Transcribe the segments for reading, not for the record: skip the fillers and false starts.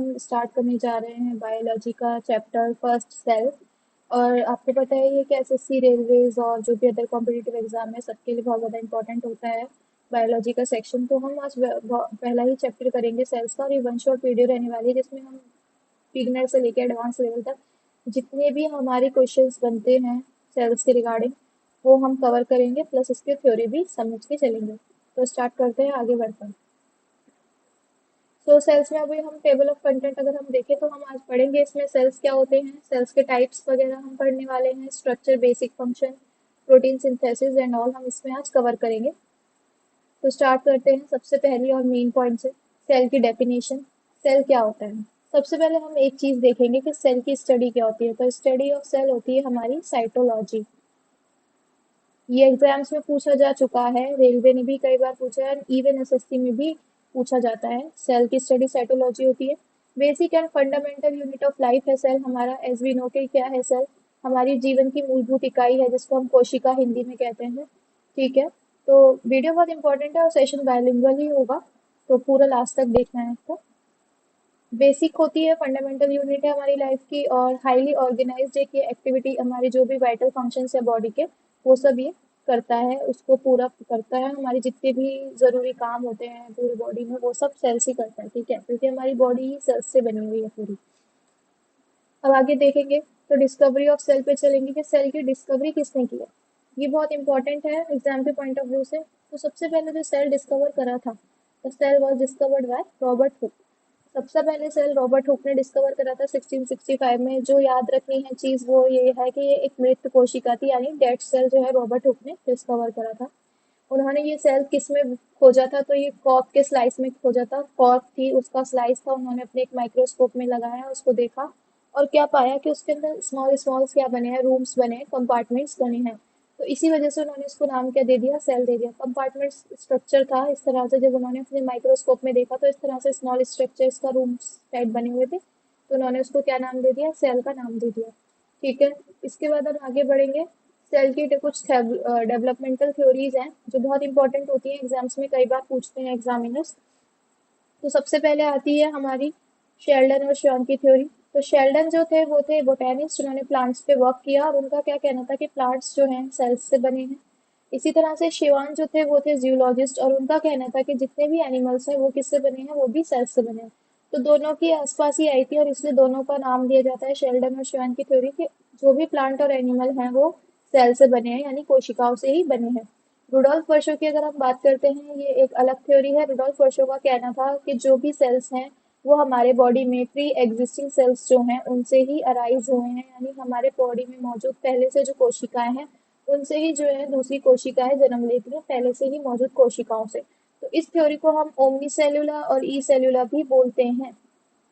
हम स्टार्ट करने जा रहे हैं बायोलॉजी का चैप्टर फर्स्ट सेल। और आपको पता है ये कि एसएससी रेलवेज और जो भी अदर कॉम्पिटिटिव एग्जाम है सबके लिए बहुत ज़्यादा इंपॉर्टेंट होता है बायोलॉजी का सेक्शन। तो हम आज पहला ही चैप्टर करेंगे सेल्स का, और ये वन शॉट वीडियो रहने वाली है जिसमें हम बिगिनर से लेकर एडवांस लेवल तक जितने भी हमारे क्वेश्चंस बनते हैं सेल्स के रिगार्डिंग वो हम कवर करेंगे, प्लस इसके थ्योरी भी समझ के चलेंगे। तो स्टार्ट करते हैं आगे बढ़कर। तो सेल्स में अभी हम टेबल ऑफ कंटेंट अगर हम देखें तो हम आज पढ़ेंगे इसमें सेल्स क्या होते हैं, सेल्स के टाइप्स वगैरह हम पढ़ने वाले हैं, structure, basic function, protein synthesis and all हम इसमें आज कवर करेंगे। तो स्टार्ट करते हैं सबसे पहली और मेन पॉइंट से, सेल की डेफिनेशन। सेल क्या होता है? सबसे पहले हम एक चीज देखेंगे कि सेल की स्टडी क्या होती है। तो स्टडी ऑफ सेल होती है हमारी साइटोलॉजी। ये एग्जाम्स में पूछा जा चुका है, रेलवे ने भी कई बार पूछा है, इवन एसएससी में भी पूछा जाता है। सेल की स्टडी साइटोलॉजी होती है। Basic and fundamental unit of life है सेल हमारा। एज वी नो के क्या है सेल? हमारी जीवन की मूलभूत इकाई है जिसको हम कोशिका हिंदी में कहते हैं। ठीक है, तो वीडियो बहुत इंपॉर्टेंट है और सेशन बायलिंगुअल ही होगा, तो पूरा लास्ट तक देखना है आपको। बेसिक होती है, फंडामेंटल यूनिट है हमारी लाइफ की, और हाईली ऑर्गेनाइज्ड है कि एक्टिविटी हमारे जो भी वाइटल फंक्शंस है बॉडी के वो सब ये करता है, उसको पूरा करता है। हमारे जितने भी ज़रूरी काम होते हैं पूरी बॉडी में वो सब सेल्स ही करता है। ठीक है, क्योंकि हमारी बॉडी ही सेल्स से बनी हुई है पूरी। अब आगे देखेंगे तो डिस्कवरी ऑफ सेल पे चलेंगे कि सेल की डिस्कवरी किसने की है। ये बहुत इंपॉर्टेंट है एग्जाम के पॉइंट ऑफ व्यू से। तो सबसे पहले जो सेल डिस्कवर करा था, the cell was discovered by Robert Hooke. सबसे पहले सेल रॉबर्ट हुक ने डिस्कवर करा था 1665 में। जो याद रखनी है चीज़ वो ये है कि ये एक मृत कोशिका थी, यानी डेड सेल जो है रॉबर्ट हुक ने डिस्कवर करा था। उन्होंने ये सेल किस में खोजा था? तो ये कॉर्क के स्लाइस में खोजा था। कॉर्क थी, उसका स्लाइस था, उन्होंने अपने एक माइक्रोस्कोप में लगाया, उसको देखा और क्या पाया कि उसके अंदर स्मॉल स्मॉल क्या बने हैं, रूम्स बने हैं, कंपार्टमेंट्स बने हैं। तो इसी वजह से उन्होंने इसको नाम क्या दे दिया? सेल दे दिया। कंपार्टमेंट स्ट्रक्चर था इस तरह से, जब उन्होंने अपने माइक्रोस्कोप में देखा तो इस तरह से स्मॉल स्ट्रक्चर्स का रूम्स टाइप बने हुए थे, तो उन्होंने उसको क्या नाम दे दिया? सेल का नाम दे दिया। ठीक है, इसके बाद हम आगे बढ़ेंगे। सेल की कुछ डेवलपमेंटल थ्योरीज हैं जो बहुत इंपॉर्टेंट होती हैं, एग्जाम्स में कई बार पूछते हैं एग्जामिनर्स। तो सबसे पहले आती है हमारी शेल्डन और श्योन की थ्योरी। तो शेल्डन जो थे वो थे बोटेनिस्ट, उन्होंने प्लांट्स पे वर्क किया और उनका क्या कहना था कि प्लांट्स जो हैं सेल्स से बने हैं। इसी तरह से शिवान जो थे वो थे जियोलॉजिस्ट, और उनका कहना था कि जितने भी एनिमल्स हैं वो किससे बने हैं? वो भी सेल्स से बने हैं। तो दोनों की आसपास ही आई थी और इसलिए दोनों का नाम दिया जाता है शेल्डन और शिवान की थ्योरी कि जो भी प्लांट और एनिमल हैं वो सेल से बने हैं, यानी कोशिकाओं से ही बने हैं। रुडोल्फ वर्शो की अगर हम बात करते हैं, ये एक अलग थ्योरी है। रुडोल्फ वर्शो का कहना था कि जो भी सेल्स हैं वो हमारे बॉडी में प्री एग्जिस्टिंग सेल्स जो हैं उनसे ही अराइज हुए हैं, यानी हमारे बॉडी में मौजूद पहले से जो कोशिकाएं हैं उनसे ही जो है दूसरी कोशिकाएं जन्म लेती हैं, पहले से ही मौजूद कोशिकाओं से। तो इस थ्योरी को हम ओमनी सेलुला और ई सेलुला भी बोलते हैं।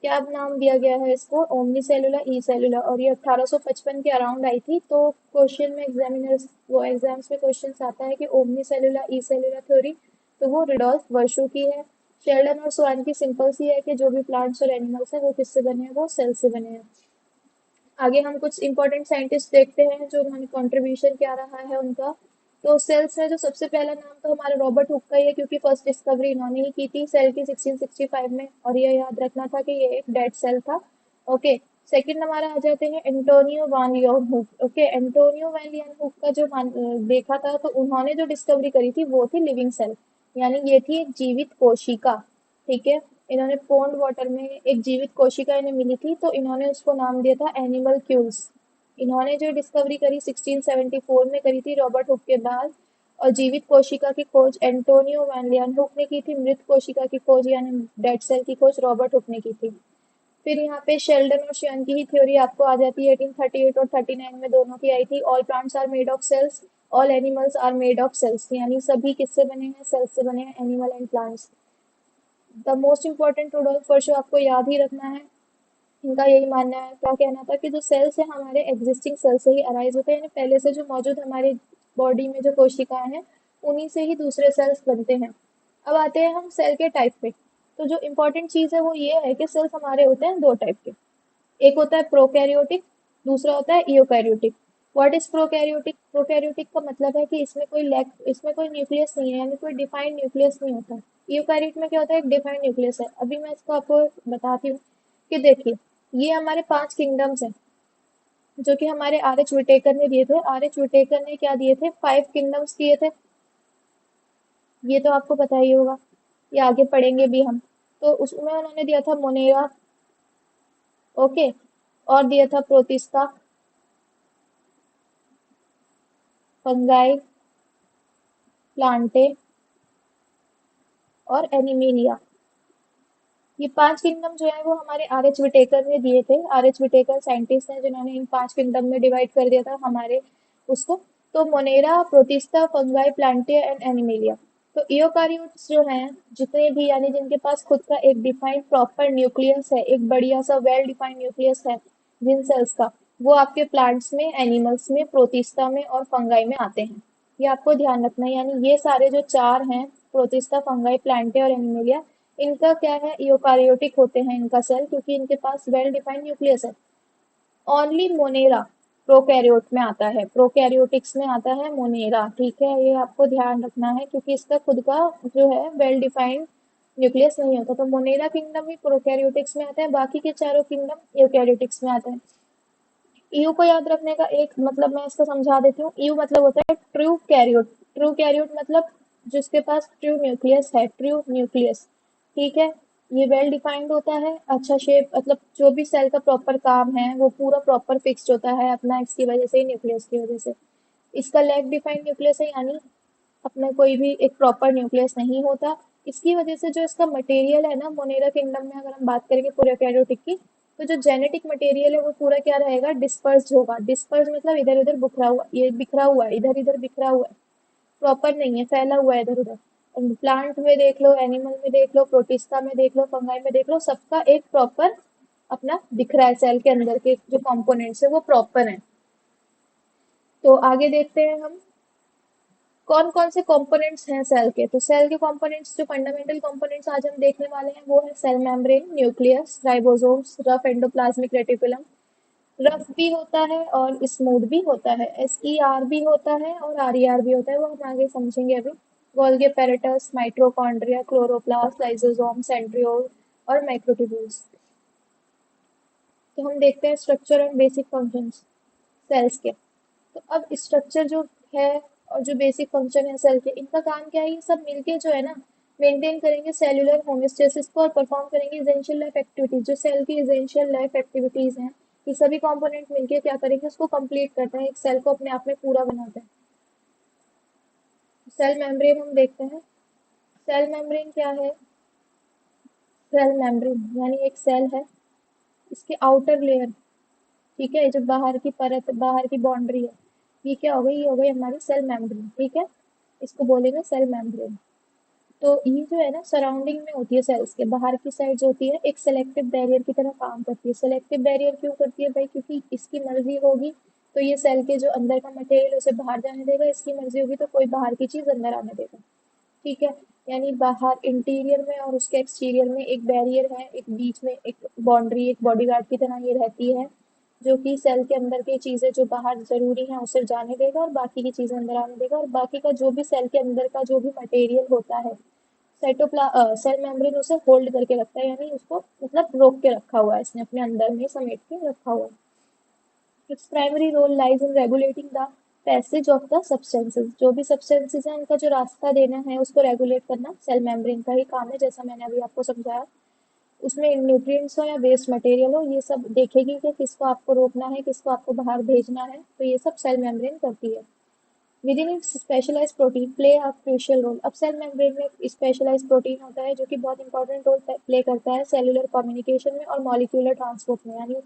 क्या नाम दिया गया है इसको? ओमनी सेलुला, ई सेलुला। और ये 1855 के अराउंड आई थी। तो क्वेश्चन में एग्जामिनर्स वो एग्जाम्स में क्वेश्चन आता है कि ओमनी सेलुला ई सेलुला थ्योरी, तो वो रिडोल्फ वर्शो की है। शेल्डन और स्वान की सिंपल सी है कि जो भी प्लांट्स और एनिमल्स हैं वो किससे बने हैं? वो सेल से बने हैं। आगे हम कुछ इंपॉर्टेंट साइंटिस्ट देखते हैं जो उन्होंने कंट्रीब्यूशन क्या रहा है उनका। तो सेल्स में जो सबसे पहला नाम तो हमारा रॉबर्ट हुक का ही है, क्योंकि फर्स्ट डिस्कवरी इन्होंने ही की थी सेल की 1665 में, और ये याद रखना था कि ये एक डेड सेल था। ओके, सेकंड हमारा आ जाते हैं Antonio van Leeuwenhoek. Okay, Antonio van Leeuwenhoek का जो देखा था, तो उन्होंने जो डिस्कवरी करी थी वो थी लिविंग सेल, यानी ये थी एक जीवित कोशिका। ठीक है, इन्होंने पौंड वाटर में एक जीवित कोशिका इन्हें मिली थी, तो इन्होंने उसको नाम दिया था एनिमलक्यूल्स। इन्होंने जो डिस्कवरी करी 1674 में करी थी रॉबर्ट हुक के बाद। और जीवित कोशिका की खोज एंटोनियो वैन लियन हुक ने की थी, मृत कोशिका की खोज यानी डेड सेल की खोज रॉबर्ट हुक ने की थी। फिर यहाँ पे शेल्डन और शियन की ही थ्योरी आपको आ जाती है। 1838 और 39 में दोनों की आई थी। All plants are made of cells, all animals are made of cells, यानी सभी किससे बने हैं? सेल्स से बने हैं, animal and plants. The most important Rudolf Virchow आपको याद ही रखना है। इनका यही मानना है, क्या कहना था कि जो सेल्स है हमारे एग्जिस्टिंग सेल से ही अराइज होते हैं, यानी पहले से जो मौजूद हमारी बॉडी में जो कोशिकाएं हैं उन्हीं से ही दूसरे सेल्स बनते हैं। अब आते हैं हम सेल के टाइप पे। तो जो इम्पोर्टेंट चीज़ है वो ये है कि सेल्स हमारे होते हैं दो टाइप के। एक होता है प्रोकैरियोटिक, दूसरा होता है eukaryotic. What is prokaryotic? Prokaryotic का मतलब है कि इसमें कोई न्यूक्लियस नहीं है, यानी कोई डिफाइंड न्यूक्लियस नहीं होता। यूकैरियोट में क्या होता है? एक डिफाइंड न्यूक्लियस है। अभी मैं इसको आपको बताती हूँ। कि देखिए ये हमारे 5 किंगडम्स हैं जो कि हमारे आर एच विटेकर ने दिए थे। आर एच विटेकर ने क्या दिए थे? 5 किंगडम्स दिए थे। ये तो आपको पता ही होगा, ये आगे पढ़ेंगे भी हम। तो उसमें उन्होंने दिया था मोनेरा, ओके, और दिया था प्रोतिस्ता, फंगाई, प्लांटे और एनिमेलिया। ये 5 किंगडम जो है वो हमारे आर एच विटेकर ने दिए थे। आर एच विटेकर साइंटिस्ट हैं जिन्होंने इन 5 किंगडम में डिवाइड कर दिया था हमारे उसको। तो Monera, Protista, fungi, Plantae and Animalia. तो ईओकारियोट्स जो हैं जितने भी, यानी जिनके पास खुद का एक डिफाइंड प्रॉपर न्यूक्लियस है, एक बढ़िया सा वेल डिफाइंड न्यूक्लियस है जिन सेल्स का, वो आपके प्लांट्स में, एनिमल्स में, प्रोटिस्टा में और फंगाई में आते हैं। ये आपको ध्यान रखना है। यानी ये सारे जो चार हैं, प्रोटिस्टा, फंगाई, प्लांटे और एनिमेलिया, इनका क्या है, यूकारियोटिक होते हैं इनका सेल, क्योंकि इनके पास वेल डिफाइंड न्यूक्लियस है। ओनली मोनेरा प्रोकैरियोट में आता है, प्रोकैरियोटिक्स में आता है मोनेरा, ठीक है, ये आपको ध्यान रखना है क्योंकि इसका खुद का जो है वेल डिफाइंड न्यूक्लियस नहीं होता। तो मोनेरा किंगडम ही प्रोकैरियोटिक्स में आता है, बाकी के चारों किंगडम यूकैरियोटिक्स में आते हैं। ईयू को याद रखने का एक मतलब मैं इसको समझा देती हूँ। ईयू मतलब होता है ट्रू कैरियोट। ट्रू कैरियोट मतलब जिसके पास ट्रू न्यूक्लियस है, ट्रू न्यूक्लियस, ठीक है। ये वेल डिफाइंड होता है, अच्छा शेप, मतलब जो भी सेल का प्रॉपर काम है वो पूरा प्रॉपर फिक्स्ड होता है अपना, इसकी वजह से, न्यूक्लियस की वजह से। इसका लैग डिफाइंड न्यूक्लियस है, यानी अपना कोई भी एक प्रॉपर न्यूक्लियस नहीं होता। इसकी वजह से जो इसका मटेरियल है ना, मोनेरा किंगडम में अगर हम बात करेंगे प्रोकैरियोटिक की, तो जो जेनेटिक मटेरियल है वो पूरा क्या रहेगा, डिस्पर्स होगा। डिस्पर्स मतलब इधर उधर बिखरा हुआ, ये बिखरा हुआ है, इधर इधर बिखरा हुआ है, प्रॉपर नहीं है, फैला हुआ है इधर उधर। प्लांट में देख लो, एनिमल में देख लो, प्रोटिस्टा में देख लो, फंगाई में देख लो, सबका एक प्रॉपर अपना दिख रहा है, सेल के अंदर के जो कंपोनेंट्स है वो प्रॉपर है। तो आगे देखते हैं हम कौन कौन से कंपोनेंट्स हैं सेल के। तो सेल के कंपोनेंट्स, जो फंडामेंटल कंपोनेंट्स आज हम देखने वाले हैं वो है cell membrane, nucleus, ribosomes, rough endoplasmic reticulum. Rough भी होता है और स्मूथ भी होता है, SER भी होता है और RER भी होता है, वो हम आगे समझेंगे अभी। Golgi apparatus, mitochondria, chloroplast, lysosome, centriole और माइक्रोट्यूब्यूल्स। तो हम देखते हैं structure and basic functions cells के। तो अब स्ट्रक्चर जो है और जो बेसिक फंक्शन है सेल के, इनका काम क्या है, ये सब मिलके जो है ना मेंटेन करेंगे सेल्यूलर होमोस्टेसिस को और परफॉर्म करेंगे इसेंशियल लाइफ एक्टिविटीज। जो सेल की इसेंशियल लाइफ एक्टिविटीज हैं, ये सभी कंपोनेंट मिलके क्या करेंगे, उसको कंप्लीट करते हैं, एक सेल को अपने आप में पूरा बनाते हैं। सेल मेम्ब्रेन हम देखते हैं। सेल मेम्ब्रेन क्या है? सेल मेम्ब्रेन यानी एक सेल है, इसके आउटर लेयर, ठीक है, जो बाहर की परत, बाहर की बाउंड्री है, ये क्या हो गई, ये हो गई हमारी सेल मेम्ब्रेन, ठीक है, इसको बोलेंगे सेल मेम्ब्रेन। तो ये जो है ना सराउंडिंग में होती है, सेल्स के बाहर की साइड जो होती है एक सेलेक्टिव बैरियर की तरह काम करती है। सेलेक्टिव बैरियर क्यों करती है भाई? क्योंकि इसकी मर्जी होगी तो ये सेल के जो अंदर का मटेरियल उसे बाहर जाने देगा, इसकी मर्जी होगी तो कोई बाहर की चीज अंदर आने देगा, ठीक है। यानी बाहर इंटीरियर में और उसके एक्सटीरियर में एक बैरियर है, एक बीच में एक बाउंड्री, एक बॉडीगार्ड की तरह ये रहती है, जो कि सेल के अंदर की चीजें जो बाहर जरूरी है उसे जाने देगा और बाकी की चीजें अंदर आने देगा। और बाकी का जो भी सेल के अंदर का जो भी मटेरियल होता है, सेल मेम्ब्रेन उसे होल्ड करके रखता है, यानी उसको मतलब रोक के रखा हुआ है, इसने अपने अंदर में समेट के रखा हुआ है। Its primary role lies in regulating the passage of the substances. जो भी सब्सटेंसेस हैं उनका जो रास्ता देना है उसको रेगुलेट करना सेल मेम्ब्रेन का ही काम है, जैसा मैंने अभी आपको समझाया। उसमें न्यूट्रिएंट्स हो या वेस्ट मटेरियल हो, ये सब देखेगी कि किसको आपको रोकना है, किसको आपको बाहर भेजना है, तो ये सब सेल मेम्ब्रेन करती है। Within its specialised protein play a crucial role. अब सेल मेम्ब्रेन में एक स्पेशलाइज्ड प्रोटीन होता है जो कि बहुत इंपॉर्टेंट रोल प्ले करता है सेलुलर कम्युनिकेशन में और मॉलिक्यूलर ट्रांसपोर्ट में। यानी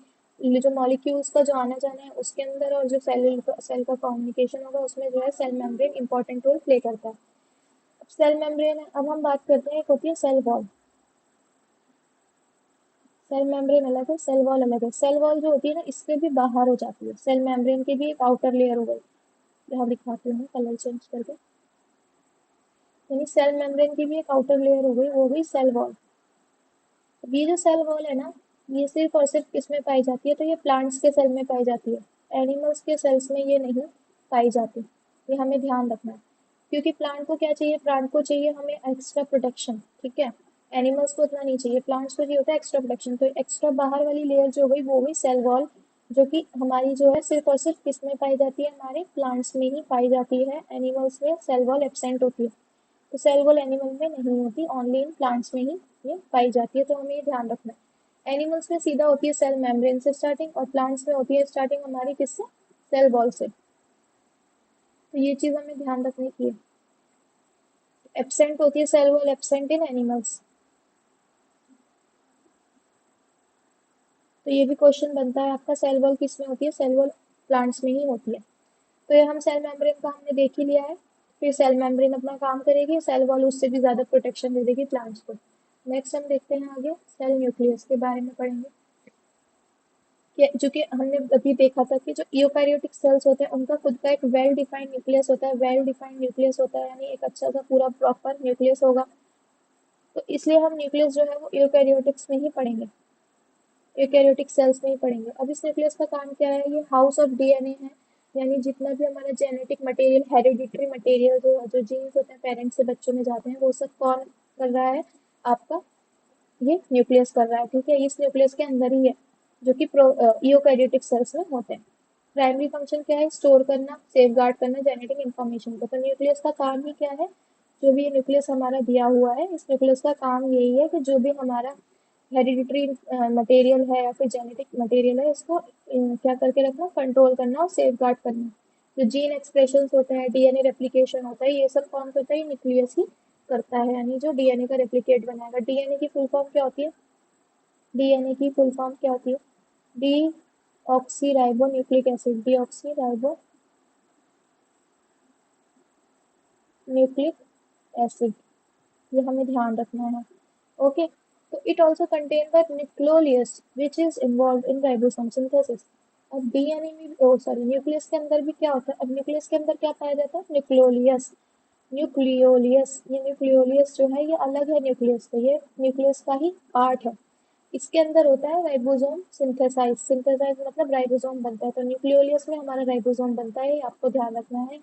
ये जो मॉलिक्यूल्स का जो आना जाना है उसके अंदर और जो सेल का कम्युनिकेशन होगा उसमें जो है cell membrane important role play करता है। अब सेल मेम्ब्रेन, अब हम बात करते हैं, एक होती है सेल वॉल। सेल मेम्ब्रेन अलग है, सेल वॉल अलग है। सेल वॉल जो होती है ना इसके भी बाहर हो जाती है, सेल मेम्ब्रेन की भी एक आउटर लेयर हो गई, यहाँ दिखाती हूँ कलर चेंज करके। यानी सेल मेम्ब्रेन की भी एक आउटर लेयर हो गई, वो हो गई सेल वॉल। अब ये जो सेल वॉल है ना, ये सिर्फ और सिर्फ किस में पाई जाती है, तो ये प्लांट्स के सेल में पाई जाती है, एनिमल्स के सेल्स में ये नहीं पाई जाती। ये हमें ध्यान रखना है, क्योंकि प्लांट को क्या चाहिए, प्लांट को चाहिए हमें एक्स्ट्रा प्रोटेक्शन, ठीक है, एनिमल्स को उतना नहीं चाहिए, प्लांट्स को ये होता है एक्स्ट्रा प्रोटेक्शन। तो एक्स्ट्रा बाहर वाली लेयर जो गई वो हुई सेल वॉल, जो कि हमारी जो है सिर्फ और सिर्फ किस में पाई जाती है, हमारे प्लांट्स में ही पाई जाती है। एनिमल्स में सेल वॉल एब्सेंट होती है, तो सेल वॉल एनिमल में नहीं होती, ओनली इन प्लांट्स में ही ये पाई जाती है। तो हमें ये ध्यान रखना है, एनिमल्स में सीधा होती है सेल मेम्ब्रेन से स्टार्टिंग, और प्लांट्स में होती है स्टार्टिंग हमारी किससे, सेल वॉल से। तो ये चीज हमें ध्यान रखने की है। एब्सेंट होती है cell wall, absent in animals. तो ये भी क्वेश्चन बनता है आपका, सेल वॉल किस में होती है, सेल वॉल प्लांट्स में ही होती है। तो ये हम सेल मेम्ब्रेन का हमने देख ही लिया है। फिर सेल मेम्ब्रेन अपना काम करेगी, सेल वॉल उससे भी ज्यादा प्रोटेक्शन दे देगी प्लांट्स को। नेक्स्ट हम देखते हैं आगे, सेल न्यूक्लियस के बारे में पढ़ेंगे। कि जो कि हमने अभी देखा था कि जो यूकैरियोटिक सेल्स होते हैं उनका खुद का एक वेल डिफाइंड न्यूक्लियस होता है, वेल डिफाइंड न्यूक्लियस होता है यानी एक अच्छा सा पूरा प्रॉपर न्यूक्लियस होगा। तो इसलिए हम न्यूक्लियस जो है वो यूकैरियोटिक्स में ही पढ़ेंगे, यूकैरियोटिक सेल्स में ही पढ़ेंगे। अब इस न्यूक्लियस का काम क्या है, ये हाउस ऑफ डीएनए है, यानी जितना भी हमारा जेनेटिक मटेरियल, हेरिडिटरी मटेरियल जो जीन्स होते हैं पेरेंट्स से बच्चों में जाते हैं, वो सब कौन कर रहा है, आपका ये न्यूक्लियस कर रहा है। ठीक है, इस न्यूक्लियस के अंदर ही है, जो कि यूकैरियोटिक सेल्स में होते हैं। प्राइमरी फंक्शन क्या है, स्टोर करना, सेफ गार्ड करना जेनेटिक इन्फॉर्मेशन को। तो न्यूक्लियस का काम ही क्या है, जो भी ये न्यूक्लियस हमारा दिया हुआ है, इस न्यूक्लियस का काम यही है कि जो भी हमारा हेरिडिटरी मटेरियल है या फिर जेनेटिक मटेरियल है, इसको क्या करके रखना, कंट्रोल करना और सेफ गार्ड करना। जो जीन एक्सप्रेशन होते हैं, डीएनए रेप्लिकेशन होता है, ये सब कौन करता है, न्यूक्लियस ही करता है। यानी जो डीएनए का रेप्लिकेट बनाएगा। डीएनए की फुल फॉर्म क्या होती है, डीएनए की फुल फॉर्म क्या होती है, D oxy ribo nucleic acid, D oxy ribo nucleic acid, ये हमें ध्यान रखना है। ओके, तो it also contain the nucleolus which is involve in ribosome synthesis. अब डीएनए में, ओ सॉरी, न्यूक्लियस के अंदर भी क्या होता है, अब न्यूक्लियस के अंदर क्या पाया जाता है, न्यूक्लियोलियस। न्यूक्लियोलियस, ये न्यूक्लियोलियस जो है ये अलग है न्यूक्लियस से, ये न्यूक्लियस का ही पार्ट है। इसके अंदर होता है राइबोसोम सिंथेसाइज, सिंथेसाइज मतलब राइबोसोम बनता है। तो न्यूक्लियोलियस में हमारा राइबोसोम बनता है, ये आपको ध्यान रखना है।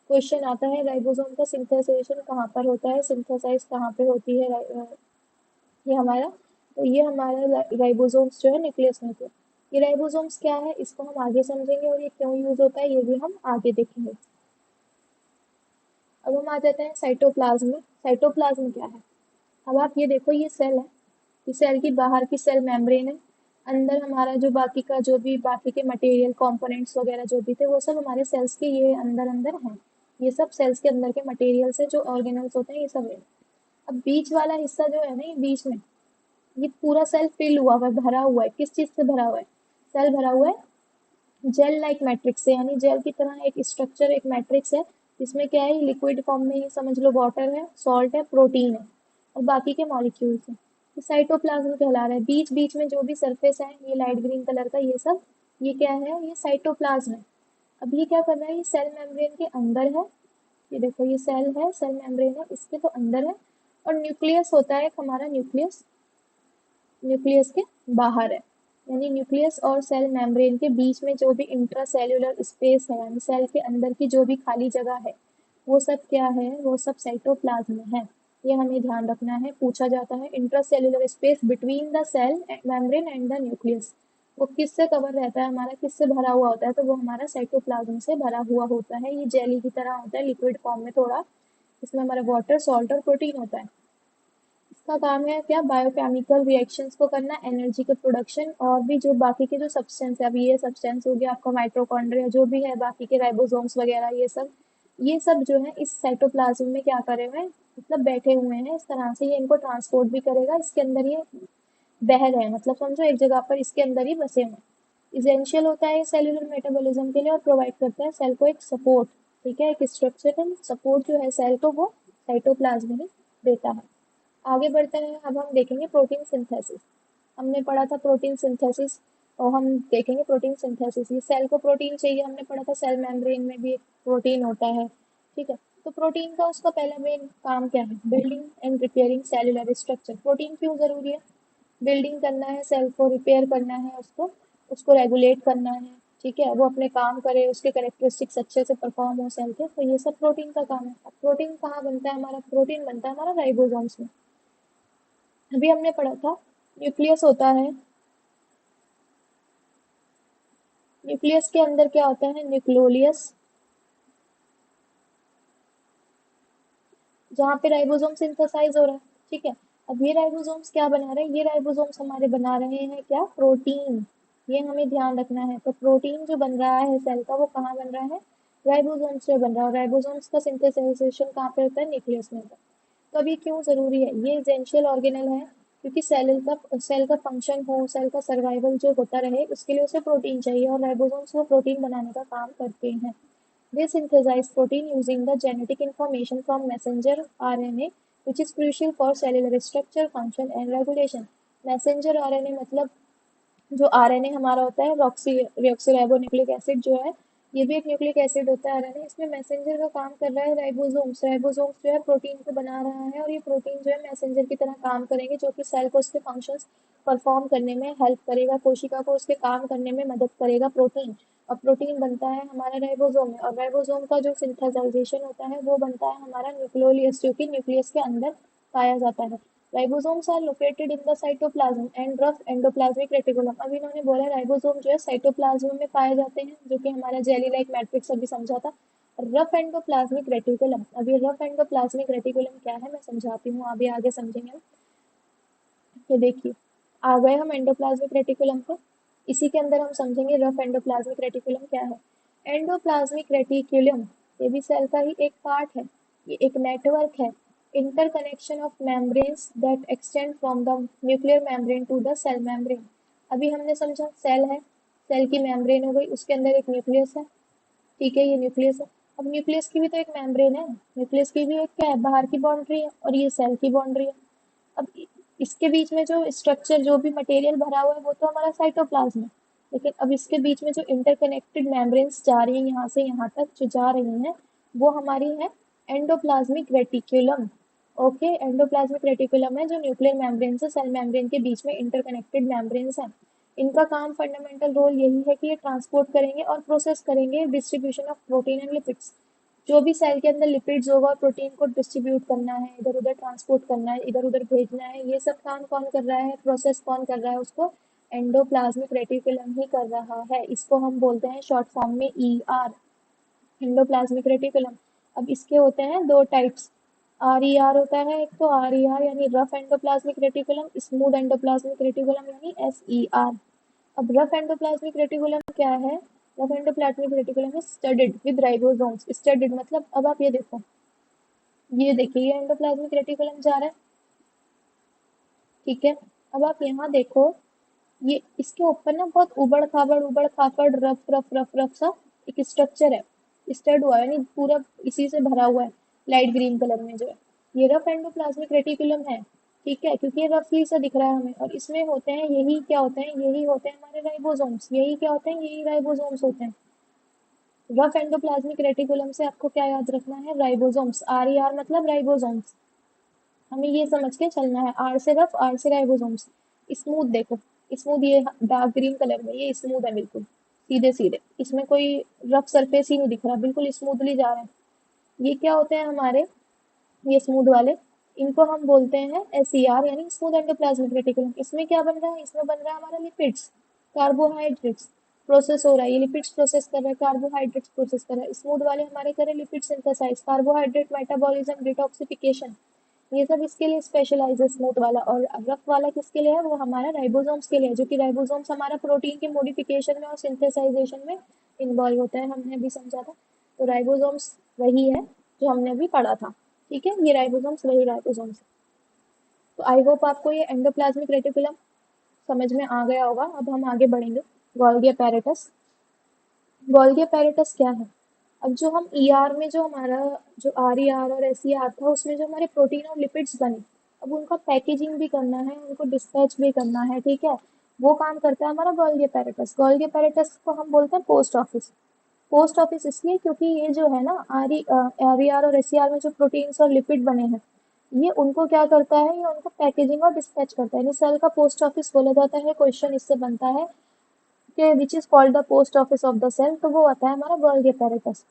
क्वेश्चन आता है राइबोसोम का सिंथेसाइजेशन कहाँ पर होता है, सिंथेसाइज कहाँ पे होती है, ये हमारा, तो ये हमारा राइबोसोम्स जो है न्यूक्लियस में थे। ये राइबोसोम्स क्या है, इसको हम आगे समझेंगे, और ये क्यों यूज होता है ये भी हम आगे देखेंगे। अब हम आ जाते हैं साइटोप्लाज्म में। साइटोप्लाज्म क्या है, अब आप ये देखो, ये सेल है, ये सेल की बाहर की सेल मेम्ब्रेन है। अंदर हमारा जो बाकी का जो भी बाकी के मटेरियल कंपोनेंट्स वगैरह जो भी थे वो सब हमारे सेल्स के ये अंदर अंदर हैं। ये सब सेल्स के अंदर के मटेरियल से जो ऑर्गेनल्स होते हैं ये सब है। अब बीच वाला हिस्सा जो है ना, ये बीच में, ये पूरा सेल फिल हुआ हुआ है, भरा हुआ है, किस चीज से भरा हुआ है, सेल भरा हुआ है जेल लाइक मैट्रिक्स से, यानी जेल की तरह एक स्ट्रक्चर, एक मैट्रिक्स है, जिसमें क्या है, लिक्विड फॉर्म में ही समझ लो, वाटर है, सॉल्ट है, प्रोटीन है, और बाकी के मॉलिक्यूल्स हैं। ये साइटोप्लाज्म कहला रहा है। बीच बीच में जो भी सरफेस है ये लाइट ग्रीन कलर का, ये सब ये क्या है, ये साइटोप्लाज्म है। अब ये क्या कर रहा है, ये सेल मेम्ब्रेन के अंदर है, ये देखो ये सेल है, सेल मेम्ब्रेन है, इसके तो अंदर है। और न्यूक्लियस होता है हमारा, न्यूक्लियस न्यूक्लियस के बाहर है। यानी न्यूक्लियस और सेल मेम्ब्रेन के बीच में जो भी इंट्रासेल्युलर स्पेस है, यानी सेल के अंदर की जो भी खाली जगह है, वो सब क्या है, वो सब साइटोप्लाज्म में है। ये हमें ध्यान रखना है, पूछा जाता है intracellular space between the cell membrane and the nucleus, वो किससे कवर रहता है हमारा, किससे भरा हुआ होता है, तो वो हमारा साइटोप्लाज्म से भरा हुआ होता है। ये जेली की तरह होता है, लिक्विड फॉर्म में थोड़ा, इसमें हमारा वाटर, सॉल्ट और प्रोटीन होता है। इसका काम है क्या, बायोकेमिकल रिएक्शंस को करना, एनर्जी का प्रोडक्शन, और भी जो बाकी के जो सब्सटेंस है, अभी ये सब्सटेंस हो गया आपका माइटोकॉन्ड्रिया, जो भी है बाकी के राइबोसोम्स वगैरह, ये सब जो है इस साइटोप्लाज्म में क्या करे हुए हैं, मतलब बैठे हुए हैं इस तरह से, ये इनको ट्रांसपोर्ट भी करेगा, इसके अंदर ये बह रहे हैं, मतलब समझो एक जगह पर इसके अंदर ही बसे हुए हैं। इसेंशियल होता है सेलुलर मेटाबॉलिज्म के लिए, और प्रोवाइड करता है सेल को एक सपोर्ट। ठीक है, एक स्ट्रक्चरल सपोर्ट जो है सेल को, वो साइटोप्लाज्म ही देता है। आगे बढ़ते हैं, अब हम देखेंगे प्रोटीन सिंथेसिस। हमने पढ़ा था प्रोटीन सिंथेसिस, और हम देखेंगे प्रोटीन सिंथेसिस। ये सेल को प्रोटीन चाहिए, हमने पढ़ा था सेल मेम्ब्रेन में भी एक प्रोटीन होता है। ठीक है, तो प्रोटीन का उसका पहला मेन काम क्या है, building and repairing cellular structure. Protein क्यों जरूरी है, बिल्डिंग करना है सेल को, रिपेयर करना है उसको, उसको रेगुलेट करना है। ठीक है, वो अपने काम करे, उसके करेक्टरिस्टिक्स अच्छे से परफॉर्म हो सेल के, तो ये सब प्रोटीन का काम है। अब प्रोटीन कहाँ बनता है हमारा, प्रोटीन बनता है हमारा राइबोसोम्स में। अभी हमने पढ़ा था न्यूक्लियस होता है, न्यूक्लियस के अंदर क्या होता है, न्यूक्लियोलस, जहाँ पे राइबोसोम सिंथेसाइज हो रहा है। ठीक है, अब ये राइबोसोम्स क्या बना रहे हैं, ये राइबोसोम्स हमारे बना रहे हैं क्या, प्रोटीन। ये हमें ध्यान रखना है। तो प्रोटीन जो बन रहा है सेल का, वो कहाँ बन रहा है, राइबोसोम्स से बन रहा है। और राइबोसोम्स का सिंथेसाइजेशन कहाँ पे होता है, न्यूक्लियस में होता है। तो अभी क्यों जरूरी है, ये एसेंशियल ऑर्गेनल है, क्योंकि सेल का फंक्शन हो, सेल का सर्वाइवल जो होता रहे, उसके लिए उसे प्रोटीन चाहिए, और राइबोसोम्स वो प्रोटीन बनाने का काम करते हैं। They synthesize protein using the genetic information from messenger RNA, which is crucial for cellular structure, function and regulation. Messenger RNA मतलब जो आरएनए हमारा होता है, डीऑक्सीराइबोन्यूक्लिक एसिड जो है, ये भी एक न्यूक्लिक एसिड होता है आरएनए। इसमें मैसेंजर का काम कर रहा है राइबोसोम्स। राइबोसोम्स जो है प्रोटीन को बना रहा है, और ये प्रोटीन जो है मैसेंजर की तरह काम करेंगे, जो कि सेल को उसके फंक्शंस परफॉर्म करने में हेल्प करेगा, कोशिका को उसके काम करने में मदद करेगा, प्रोटीन। और प्रोटीन बनता है हमारा राइबोसोम में, और राइबोसोम का जो सिंथेसाइजेशन होता है वो बनता है हमारा न्यूक्लियोलस, जो कि न्यूक्लियस के अंदर पाया जाता है। Ribosomes are located in the cytoplasm and rough endoplasmic reticulum. अब इन्होंने बोला राइबोसोम जो है साइटोप्लाज्म में पाए जाते हैं, जो कि हमारा जेली लाइक मैट्रिक्स अभी समझा था। रफ एंडोप्लाज्मिक रेटिकुलम, अब ये रफ एंडोप्लाज्मिक रेटिकुलम क्या है मैं समझाती हूँ, अभी आगे समझेंगे हम। ये देखिए, आ गए हम एंडोप्लाज्मिक रेटिकुलम पे। इसी के अंदर हम समझेंगे रफ एंडोप्लाज्मिक रेटिकुलम क्या है। एंडोप्लाज्मिक रेटिकुलम ये भी सेल का ही एक पार्ट है। ये एक नेटवर्क है, interconnection of membranes that extend from the nuclear membrane to the cell membrane. अभी हमने समझा सेल है, सेल की मेम्ब्रेन हो गई, उसके अंदर एक न्यूक्लियस है। ठीक है, ये न्यूक्लियस है। अब न्यूक्लियस की भी तो एक मेम्ब्रेन है, न्यूक्लियस की भी एक क्या है, बाहर की बाउंड्री है, और ये सेल की बाउंड्री है। अब इसके बीच में जो स्ट्रक्चर, जो भी मटेरियल भरा हुआ है, वो तो हमारा साइटोप्लाज्म है। लेकिन अब इसके बीच में जो इंटरकनेक्टेड मेम्ब्रेन्स जा रही हैं यहाँ से यहाँ तक जो जा रही हैं, वो हमारी है endoplasmic reticulum. Okay, endoplasmic reticulum है जो न्यूक्लियर मेम्ब्रेन से सेल मेम्ब्रेन के बीच में इंटरकनेक्टेड मेम्ब्रेन्स हैं। इनका काम, फंडामेंटल रोल यही है कि ये ट्रांसपोर्ट करेंगे और प्रोसेस करेंगे distribution of protein and lipids. जो भी सेल के अंदर लिपिड्स होगा और प्रोटीन को डिस्ट्रीब्यूट करना है, इधर उधर ट्रांसपोर्ट करना है, इधर उधर भेजना है, ये सब काम कौन कर रहा है, प्रोसेस कौन कर रहा है उसको, एंडोप्लाज्मिक रेटिकुलम ही कर रहा है। इसको हम बोलते हैं शॉर्ट फॉर्म में ER, एंडोप्लाज्मिक रेटिकुलम। अब इसके होते हैं दो टाइप्स, RER होता है एक, तो RER यानी rough endoplasmic reticulum, smooth endoplasmic reticulum यानी SER। अब रफ एंडोप्लाज्मिक रेटिकुलम क्या है, rough endoplasmic reticulum is studded with ribosomes. Studded मतलब, अब आप ये देखो, ये देखिए ये एंडोप्लाज्मिक रेटिकुलम जा रहा है, ठीक है। अब आप यहाँ देखो, ये इसके ऊपर ना बहुत उबड़ खाबड़ रफ रफ रफ रफ सा एक स्ट्रक्चर है, स्टड हुआ है, यानी पूरा इसी से भरा हुआ है, लाइट ग्रीन कलर में जो है, ये रफ एंडोप्लाज्मिक रेटिकुलम है। ठीक है, क्योंकि ये रफली सा दिख रहा है हमें, और इसमें होते हैं, यही क्या होते हैं, यही होते हैं हमारे राइबोसोम्स। यही क्या होते हैं, यही राइबोसोम्स होते हैं। रफ एंडोप्लाज्मिक रेटिकुलम से आपको क्या याद रखना है, राइबोसोम्स। RER मतलब राइबोसोम्स, हमें ये समझ के चलना है, आर से रफ, आर से राइबोसोम्स। स्मूथ देखो, स्मूथ ये डार्क ग्रीन कलर में, ये स्मूथ है बिल्कुल, सीधे सीधे, इसमें कोई रफ सरफेस ही नहीं दिख रहा, बिल्कुल स्मूथली जा रहा है। ये क्या होते हैं हमारे, ये स्मूथ वाले, इनको हम बोलते हैं SER यानी स्मूथ एंडोप्लाज्मिक रेटिकुलम। इसमें क्या बन रहा है, इसमें बन रहा है हमारा लिपिड्स, कार्बोहाइड्रेट्स प्रोसेस हो रहा है, ये लिपिड्स प्रोसेस कर रहा है, कार्बोहाइड्रेट्स प्रोसेस कर रहा है। स्मूथ वाले हमारे करें lipid synthesise, carbohydrate metabolism, detoxification, ये सब इसके लिए स्पेशलाइज है स्मूथ वाला। और रफ वाला किसके लिए है, वो हमारा राइबोसोम्स के लिए है, जो कि राइबोसोम्स हमारा प्रोटीन के मॉडिफिकेशन में और सिंथेसाइजेशन में इन्वॉल्व होता है, हमने अभी समझा था। तो राइबोसोम्स वही है जो हमने अभी पढ़ा था। ठीक है, ये राइबोसोम्स वही राइबोसोम्स। तो आई होप आपको ये एंडोप्लाज्मिक रेटिकुलम समझ में आ गया होगा। अब हम आगे बढ़ेंगे, गोल्गी apparatus। गोल्गी apparatus क्या है, अब जो हम ER में, जो हमारा जो RER और SER था, उसमें जो हमारे प्रोटीन और लिपिड्स बने, अब उनका पैकेजिंग भी करना है, उनको डिस्पैच भी करना है, ठीक है। वो काम करता है हमारा गोल्गी apparatus। गोल्गी apparatus को हम बोलते हैं पोस्ट ऑफिस। पोस्ट ऑफिस इसलिए क्योंकि ये जो है ना, RER और SER में जो प्रोटीन्स और लिपिड बने हैं, ये उनको क्या करता है, ये उनको पैकेजिंग और डिस्पैच करता है, यानी सेल का पोस्ट ऑफिस बोला जाता है। क्वेश्चन इससे बनता है कि which is called the post office of the cell, तो वो आता है हमारा गोल्गी apparatus।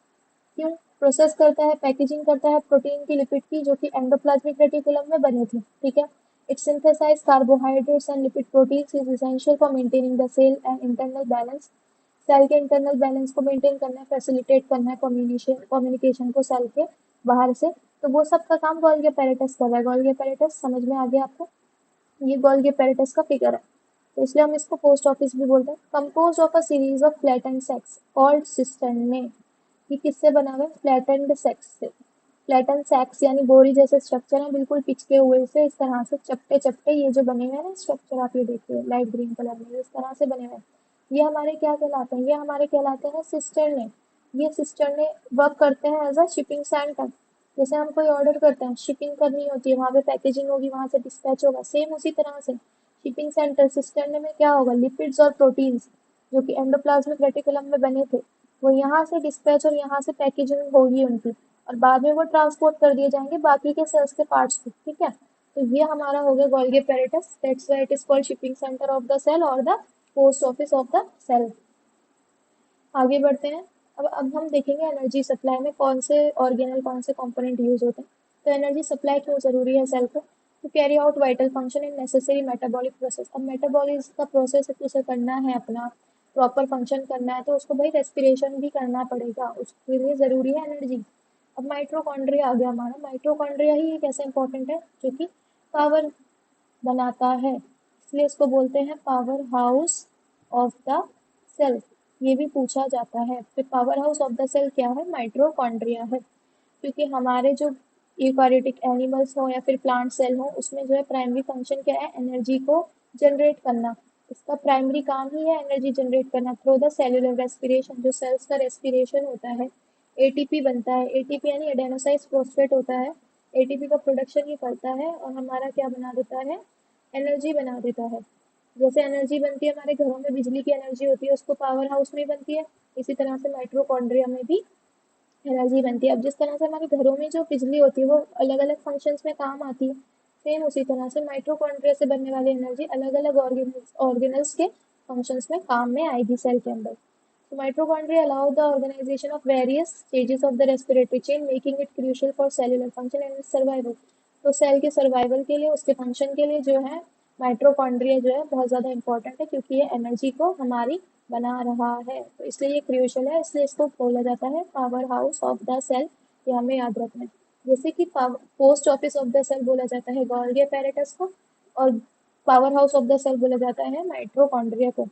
क्यों, प्रोसेस करता है, पैकेजिंग करता है प्रोटीन की, लिपिड की, जो कि एंडोप्लाज्मिक रेटिकुलम में बनी थी। ठीक है, It synthesizes carbohydrates and lipid proteins is essential for maintaining the cell and internal balance. Cell के इंटरनल बैलेंस को मेंटेन करना है, फैसिलिटेट करना है कम्युनिकेशन को सेल के बाहर से, तो वो सब का काम गोल्गी apparatus कर रहा है। गोल्गी apparatus समझ में आ गया आपको? ये गोल्गी apparatus का फिगर है, तो इसलिए हम इसको पोस्ट ऑफिस भी बोलते हैं। Compose of a series of flattened sex called cisternae. ये किससे बना हुआ है? फ्लैटेंड सेक्स से। फ्लैटेंड सेक्स यानी बोरी जैसे स्ट्रक्चर है, बिल्कुल पिचके हुए से इस तरह से चपटे चपटे ये जो बने हुए हैं ना स्ट्रक्चर, आप ये देखिए लाइट ग्रीन कलर में इस तरह से बने हुए हैं। ये हमारे क्या कहलाते हैं? ये हमारे कहलाते हैं सिस्टर्ने। ये सिस्टर्ने वर्क करते हैं एज अ शिपिंग सेंटर। जैसे हम कोई ऑर्डर करते हैं, शिपिंग करनी होती है, वहाँ पे पैकेजिंग होगी, वहाँ से डिस्पैच होगा, सेम उसी तरह से शिपिंग सेंटर सिस्टर्न में क्या होगा? लिपिड्स और प्रोटीन्स जो कि एंडोप्लाज्मिक रेटिकुलम में बने थे, वो यहाँ से डिस्पैच और यहाँ से पैकेजिंग होगी उनकी, और बाद में वो ट्रांसपोर्ट कर दिए जाएंगे बाकी के सेल्स के पार्ट्स को। ठीक है, तो ये हमारा हो गया Golgi apparatus, that's why it is called shipping centre of the cell और the post office of the cell. आगे बढ़ते हैं। अब हम देखेंगे एनर्जी सप्लाई में कौन से ऑर्गेनल, कौन से कंपोनेंट यूज होते हैं। तो एनर्जी सप्लाई क्यों जरूरी है सेल को? To carry out vital function in necessary metabolic process. अब मेटाबॉलिज्म का प्रोसेस उसे करना है, अपना प्रॉपर फंक्शन करना है, तो उसको भाई रेस्पिरेशन भी करना पड़ेगा, उसके लिए जरूरी है एनर्जी। अब माइट्रोकॉन्ड्रिया आ गया हमारा। माइट्रोकॉन्ड्रिया ही एक ऐसा इंपॉर्टेंट है जो कि पावर बनाता है, इसलिए इसको बोलते हैं power house of the cell. ये भी पूछा जाता है। फिर power house of the cell क्या है? माइट्रोकॉन्ड्रिया है। क्योंकि हमारे जो यूकारियोटिक एनिमल्स हो या फिर प्लांट सेल हो, उसमें जो है प्राइमरी फंक्शन क्या है? एनर्जी को जनरेट करना। इसका प्राइमरी काम ही है एनर्जी जनरेट करना थ्रू द सेलुलर रेस्पिरेशन। जो सेल्स का रेस्पिरेशन होता है, एटीपी बनता है। एटीपी यानी एडेनोसाइज फोस्फेट होता है। एटीपी का प्रोडक्शन ही करता है और हमारा क्या बना देता है? एनर्जी बना देता है। जैसे एनर्जी बनती है हमारे घरों में, बिजली की एनर्जी होती है, उसको पावर हाउस में बनती है, इसी तरह से माइट्रोकॉन्ड्रिया में भी एनर्जी बनती है। अब जिस तरह से हमारे घरों में जो बिजली होती है वो अलग अलग फंक्शंस में काम आती है, सेम उसी तरह से माइट्रोकॉन्ड्रिया से बनने वाली एनर्जी अलग अलग ऑर्गेनल्स के फंक्शंस में काम में आएगी सेल के अंदर। तो mitochondria allow the organisation of various stages of the respiratory chain, making it crucial for cellular function and survival. तो सेल के सर्वाइवल के लिए, उसके फंक्शन के लिए जो है माइट्रोकॉन्ड्रिया जो है बहुत ज़्यादा इंपॉर्टेंट है, क्योंकि ये एनर्जी को हमारी बना रहा है, तो इसलिए ये क्रूशियल है, इसलिए इसको बोला जाता है power house of the cell. ये हमें याद रखना है। जैसे कि post office of the cell बोला जाता है गोल्गी apparatus को, और power house of the cell बोला जाता है माइट्रोकॉन्ड्रिया को।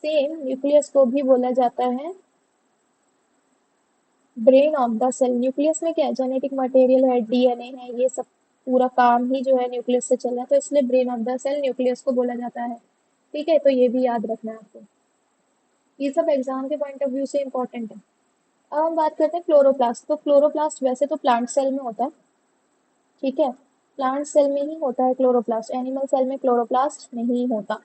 सेम न्यूक्लियस को भी बोला जाता है brain of the cell. Nucleus में क्या है? जेनेटिक मटेरियल है, डीएनए है, ये सब पूरा काम ही जो है न्यूक्लियस से चल रहा है, तो इसलिए brain of the cell nucleus को बोला जाता है। ठीक है, तो ये भी याद रखना है आपको। ये सब एग्जाम के पॉइंट ऑफ व्यू से इंपॉर्टेंट है। अब हम बात करते हैं क्लोरोप्लास्ट। तो क्लोरोप्लास्ट वैसे तो प्लांट सेल में होता है, ठीक है, प्लांट सेल में ही होता है क्लोरोप्लास्ट, एनिमल सेल में क्लोरोप्लास्ट नहीं होता,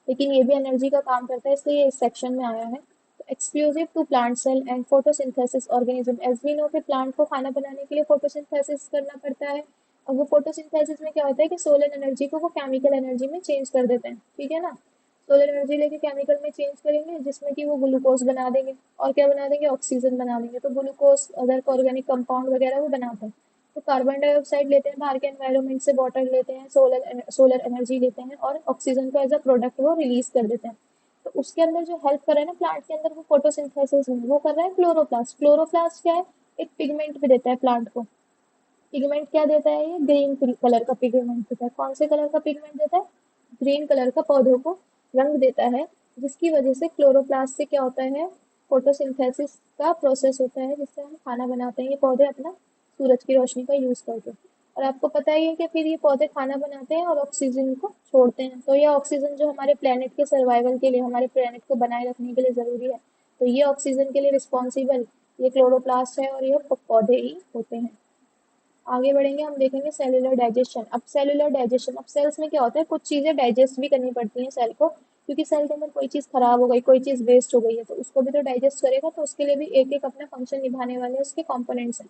लेकिन ये भी एनर्जी का काम करता है, इसलिए ये इस सेक्शन में आया है। तो exclusive to plant cell and photosynthesis organism. As we know कि प्लांट को खाना बनाने के लिए फोटोसिंथेसिस करना पड़ता है, और वो फोटोसिंथेसिस में क्या होता है कि सोलर एनर्जी को वो केमिकल एनर्जी में चेंज कर देते हैं। ठीक है ना, सोलर एनर्जी लेके केमिकल में चेंज करेंगे, जिसमें कि वो ग्लूकोज बना देंगे, और क्या बना देंगे? ऑक्सीजन बना देंगे। तो ग्लूकोज अदर ऑर्गेनिक कंपाउंड वगैरह वो बनाते हैं। तो कार्बन डाइऑक्साइड लेते हैं बाहर के एनवायरनमेंट से, वाटर लेते हैं, सोलर एनर्जी लेते हैं, और ऑक्सीजन को एज अ प्रोडक्ट वो रिलीज कर देते हैं। तो उसके अंदर जो हेल्प कर रहा है ना प्लांट के अंदर, वो फोटोसिंथेसिस में वो कर रहा है क्लोरोप्लास्ट। क्लोरोप्लास्ट क्या है? एक पिगमेंट भी देता है प्लांट को। पिगमेंट क्या देता है? ये ग्रीन कलर का पिगमेंट देता है। कौन से कलर का पिगमेंट देता है? ग्रीन कलर का, पौधों को रंग देता है, जिसकी वजह से क्लोरोप्लास्ट से क्या होता है? फोटोसिंथेसिस का प्रोसेस होता है, जिससे हम खाना बनाते हैं, ये पौधे अपना सूरज की रोशनी का यूज करके। और आपको पता ही है कि फिर ये पौधे खाना बनाते हैं और ऑक्सीजन को छोड़ते हैं, तो ये ऑक्सीजन जो हमारे प्लेनेट के सर्वाइवल के लिए, हमारे प्लेनेट को बनाए रखने के लिए जरूरी है, तो ये ऑक्सीजन के लिए रिस्पॉन्सिबल ये क्लोरोप्लास्ट है, और ये पौधे ही होते हैं। आगे बढ़ेंगे, हम देखेंगे सेलुलर डाइजेशन। अब सेलुलर डाइजेशन, अब सेल्स में क्या होता है? कुछ चीजें डाइजेस्ट भी करनी पड़ती हैं सेल को, क्योंकि सेल के अंदर कोई चीज खराब हो गई, कोई चीज वेस्ट हो गई है, तो उसको भी तो डाइजेस्ट करेगा, तो उसके लिए भी एक एक अपना फंक्शन निभाने वाले उसके कंपोनेंट्स हैं।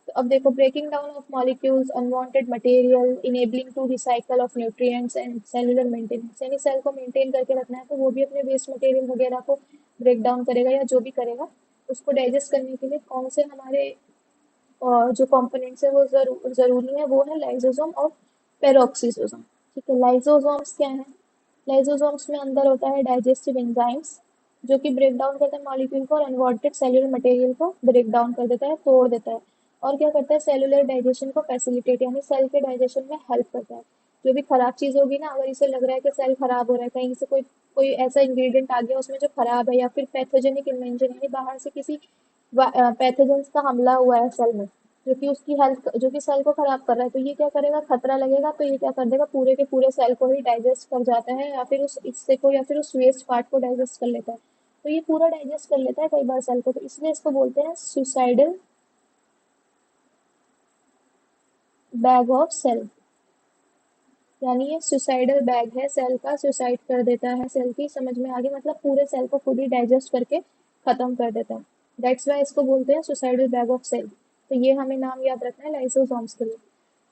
तो अब देखो, breaking down of molecules, unwanted material, enabling to recycle of nutrients and cellular maintenance. यानी सेल को मेंटेन करके रखना है, तो वो भी अपने वेस्ट मटेरियल वगैरह को ब्रेक डाउन करेगा, या जो भी करेगा उसको डाइजेस्ट करने के लिए कौन से हमारे जो कंपोनेंट्स है वो जरूरी है, वो है लाइसोसोम और पेरोक्सीसोसोम। ठीक है। लाइसोसोम्स क्या है? लाइसोसोम्स में अंदर होता है डाइजेस्टिव एंजाइम्स, जो कि ब्रेक डाउन करता है मॉलिक्यूल को और अनवांटेड सेल्यूलर मटेरियल को ब्रेक डाउन कर देता है, तोड़ देता है। और क्या करता है? सेलुलर डाइजेशन को फैसिलिटेट यानी सेल के डाइजेशन में हेल्प करता है। जो भी खराब चीज होगी ना, अगर इसे लग रहा है कि सेल खराब हो रहा है, कहीं से कोई कोई ऐसा इंग्रेडिएंट आ गया उसमें जो खराब है, या फिर पैथोजेनिक इन्वेंशन यानी बाहर से किसी पैथोजेंस का हमला हुआ है सेल में, जो कि उसकी हेल्थ, जो कि सेल को खराब कर रहा है, तो ये क्या करेगा? खतरा लगेगा तो ये क्या कर देगा? पूरे के पूरे सेल को ही डाइजेस्ट कर जाता है, या फिर उस हिस्से को या फिर उस वेस्ट पार्ट को डाइजेस्ट कर लेता है। तो ये पूरा डाइजेस्ट कर लेता है कई बार सेल को, तो इसलिए इसको बोलते हैं सुसाइडल बैग ऑफ सेल। यानी ये सुसाइडल बैग है सेल का, सुसाइड कर देता है सेल की, समझ में आ गई? मतलब पूरे सेल को खुद ही डाइजेस्ट करके खत्म कर देता है। दैट्स वाई इसको बोलते हैं सुसाइडल बैग ऑफ सेल। तो ये हमें नाम याद रखना है लाइसोसोम्स के लिए।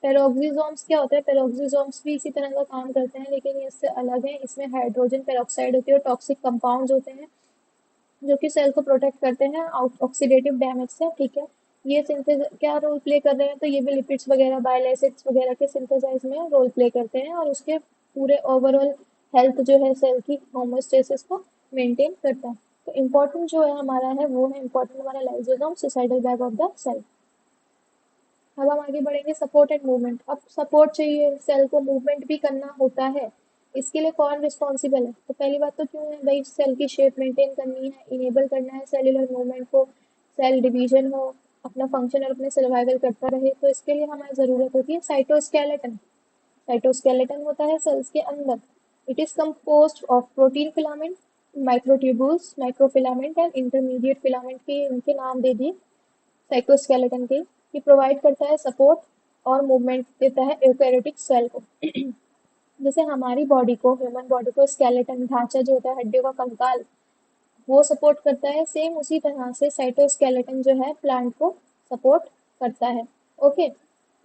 पेरोक्सिसोम्स क्या होता है? पेरोक्सिसोम्स भी इसी तरह का काम करते हैं, लेकिन ये इससे अलग है। इसमें हाइड्रोजन पेरोक्साइड होती है और टॉक्सिक कंपाउंड्स होते हैं, जो कि सेल को प्रोटेक्ट करते हैं ऑक्सीडेटिव डैमेज से। ठीक है। ये सिंथेस क्या रोल प्ले कर रहे हैं? तो ये भी लिपिड्स वगैरह, बाइल एसिड्स वगैरह के सिंथेसाइज में रोल प्ले करते हैं, और उसके पूरे ओवरऑल हेल्थ जो है सेल की, होमोस्टेसिस को मेंटेन करता है। तो इम्पोर्टेंट जो है हमारा है वो है इम्पोर्टेंट हमारा lysosome, suicidal bag of the cell. अब हम आगे बढ़ेंगे सपोर्ट एंड मूवमेंट। अब सपोर्ट चाहिए, सेल को मूवमेंट भी करना होता है। इसके लिए कौन रिस्पॉन्सिबल है? तो पहली बात तो क्यों है भाई? सेल की शेप मेंटेन करनी है, इनेबल करना है सेल्यूलर मूवमेंट को, सेल डिवीजन हो, अपना फंक्शन और अपने सर्वाइवल करता रहे। तो इसके लिए हमारी जरूरत होती है साइटोस्केलेटन। साइटोस्केलेटन होता है सेल्स के अंदर। It is composed of protein filament, microtubules, microfilament and intermediate filament के इनके नाम दे दिए साइटोस्केलेटन के। ये प्रोवाइड करता है सपोर्ट और मूवमेंट देता है यूकैरियोटिक सेल को। जैसे हमारी बॉडी को, ह्यूमन बॉडी को स्केलेटन ढांचा जो होता है, हड्डियों का कंकाल, वो सपोर्ट करता है, सेम उसी तरह से साइटोस्केलेटन जो है प्लांट को सपोर्ट करता है। ओके।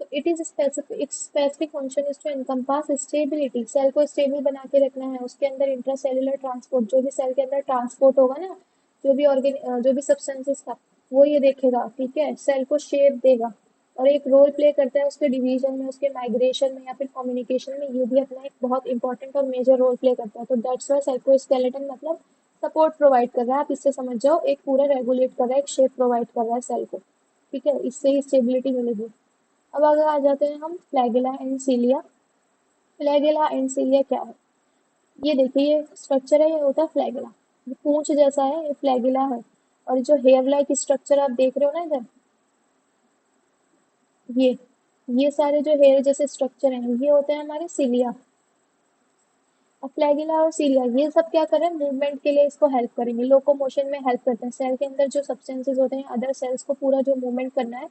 तो it is specific, it's specific function is to encompass stability, cell को स्टेबल बना के रखना है, उसके अंदर इंट्रासेल्युलर ट्रांसपोर्ट, जो भी सेल के अंदर ट्रांसपोर्ट होगा ना, जो भी सब्सटेंसेस का, वो ये देखेगा। ठीक है। सेल को शेप देगा, और एक रोल प्ले करता है उसके डिवीजन में, उसके माइग्रेशन में, या फिर कम्युनिकेशन में। ये भी अपना एक बहुत इंपॉर्टेंट और मेजर रोल प्ले करता है। तो दैट्स वाई साइटोस्केलेटन मतलब सपोर्ट प्रोवाइड कर रहा है। आप इससे समझ जाओ, एक पूरा रेगुलेट कर रहा है, एक शेप प्रोवाइड कर रहा है सेल को। ठीक है। इससे ही स्टेबिलिटी मिलेगी। अब अगर आ जाते हैं हम फ्लैगेला एंड सीलिया। फ्लैगेला एंड सीलिया क्या है? ये देखिए, ये स्ट्रक्चर है, ये होता है फ्लैगेला। ये पूंछ जैसा है, ये फ्लैगेला है। और जो हेयर लाइक स्ट्रक्चर आप देख रहे हो ना इधर, ये ये सारे जो हेयर जैसे स्ट्रक्चर हैं, ये होते हैं हमारे सीलिया। अब फ्लैगेला और सीलिया ये सब क्या करें? मूवमेंट के लिए इसको हेल्प करेंगे, लोकोमोशन में हेल्प करते हैं। सेल के अंदर जो सब्सटेंसेस होते हैं, अदर सेल्स को पूरा जो मूवमेंट करना है,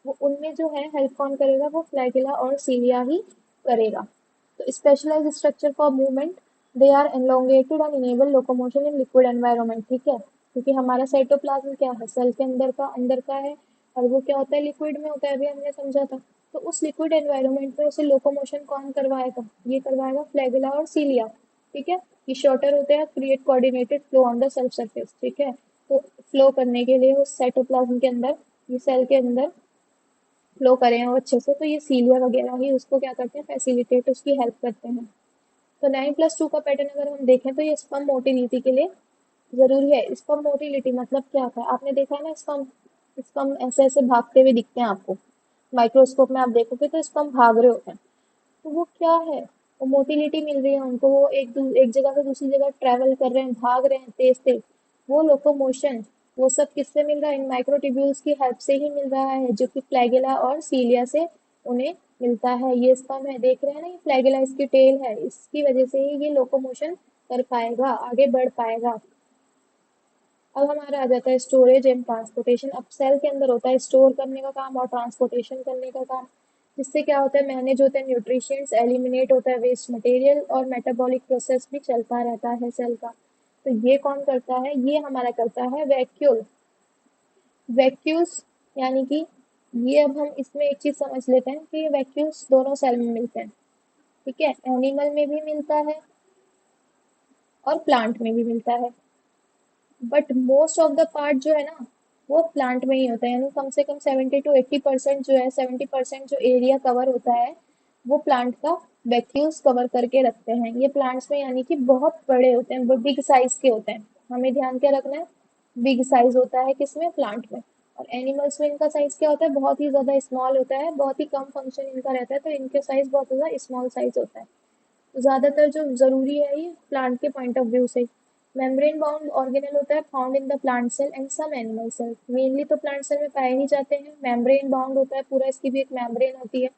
वो उनमें जो है हेल्प कौन करेगा? वो फ्लैगेला और सीलिया ही करेगा। तो specialize structure for movement, they are elongated and enable locomotion in liquid environment. ठीक है। क्योंकि हमारा साइटोप्लाज्म क्या है? सेल के अंदर का है, और वो क्या होता है? लिक्विड में होता है, अभी हमने समझा था। तो उस लिक्विड एनवायरनमेंट में उसे लोकोमोशन कौन करवाएगा? ये करवाएगा फ्लैगेला और सीलिया। ठीक है। ये शॉर्टर होते हैं, create coordinated flow on the cell surface. ठीक है। तो फ्लो करने के लिए उस साइटोप्लाज्म के अंदर, ये सेल के अंदर फ्लो करें वो अच्छे से, तो ये सीलिया वगैरह ही उसको क्या करते हैं? फैसिलिटेट, उसकी हेल्प करते हैं। तो 9+2 का पैटर्न अगर हम देखें, तो ये स्पर्म मोटिलिटी के लिए जरूरी है। स्पर्म मोटिलिटी मतलब क्या होता है? आपने देखा है ना, स्पर्म स्पर्म ऐसे ऐसे भागते हुए दिखते हैं आपको, माइक्रोस्कोप में आप देखोगे तो स्पर्म भाग रहे होते हैं। तो वो क्या है? वो मोटिलिटी मिल रही है उनको, वो एक जगह से दूसरी जगह ट्रेवल कर रहे हैं, भाग रहे हैं तेज तेज। वो लोकोमोशन, वो सब किससे मिल रहा है? इन माइक्रोट्यूब्यूल्स की हेल्प से ही मिल रहा है, जो कि फ्लैगेला और सीलिया से उन्हें मिलता है। ये स्पर्म है, देख रहे हैं ना, ये फ्लैगेला इसकी टेल है, इसकी वजह से ही ये लोकोमोशन कर पाएगा, आगे बढ़ पाएगा। अब हमारा आ जाता है स्टोरेज एंड ट्रांसपोर्टेशन। अब सेल के अंदर होता है स्टोर करने का काम और ट्रांसपोर्टेशन करने का काम। जिससे क्या होता है? मैनेज होता है न्यूट्रिशंस, एलिमिनेट होता है वेस्ट मटेरियल, और मेटाबॉलिक प्रोसेस भी चलता रहता है सेल का। तो ये कौन करता है? ये हमारा करता है वैक्यूल, वैक्यूल्स। यानी कि ये, अब हम इसमें एक चीज समझ लेते हैं कि वैक्यूल्स दोनों सेल में मिलते हैं। ठीक है। एनिमल में भी मिलता है और प्लांट में भी मिलता है, but most of the part जो है ना, वो प्लांट में ही होता है। यानी कम से कम 70 to 80% जो है, 70% जो एरिया कवर होता है, वो प्लांट का वैक्यूल्स कवर करके रखते हैं। ये प्लांट्स में यानी कि बहुत बड़े होते हैं, बिग साइज के होते हैं। हमें ध्यान क्या रखना है, बिग साइज होता है किसमें, प्लांट में। और एनिमल्स में इनका साइज क्या होता है, बहुत ही ज्यादा स्मॉल होता है, बहुत ही कम फंक्शन इनका रहता है, तो इनके साइज बहुत ज्यादा स्मॉल साइज होता है। तो ज्यादातर जो जरूरी है ये प्लांट के पॉइंट ऑफ व्यू से। मेम्ब्रेन बाउंड ऑर्गेनल होता है found in the plant cell and some animal cell. Mainly तो प्लांट सेल में पाए ही जाते हैं। मेम्ब्रेन बाउंड होता है पूरा, इसकी भी एक मेम्ब्रेन होती है,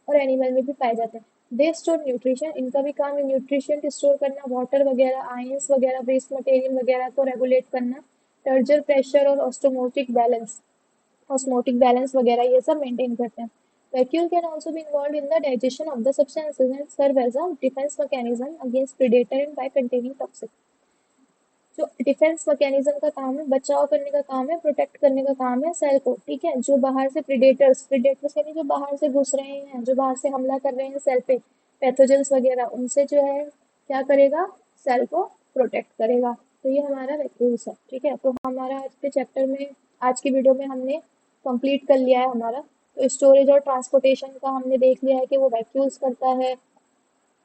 और एनिमल में भी पाए जाते हैं। दे स्टोर न्यूट्रिशन, इनका भी काम है न्यूट्रिशन स्टोर करना, वाटर वगैरह, आयंस वगैरह, वेस्ट मटेरियल वगैरह को रेगुलेट करना, टर्जर प्रेशर और ऑस्मोटिक बैलेंस वगैरह ये सब मेंटेन करते हैं। Vacuole can also be involve in the digestion of the substances and serve as a defence mechanism against predator and by containing toxic. जो डिफेंस मैकेनिज्म का काम है, बचाव करने का काम है, प्रोटेक्ट करने का काम है सेल को, ठीक है। जो बाहर से प्रेडेटर्स प्रेडेटर्स यानी जो बाहर से घुस रहे हैं, जो बाहर से हमला कर रहे हैं सेल पे, पैथोजेंस वगैरह, उनसे जो है क्या करेगा, सेल को प्रोटेक्ट करेगा। तो ये हमारा वैक्यूल्स है, ठीक है। तो हमारा आज के चैप्टर में, आज की वीडियो में हमने कंप्लीट कर लिया है हमारा। तो स्टोरेज और ट्रांसपोर्टेशन का हमने देख लिया है कि वो वैक्यूल्स करता है।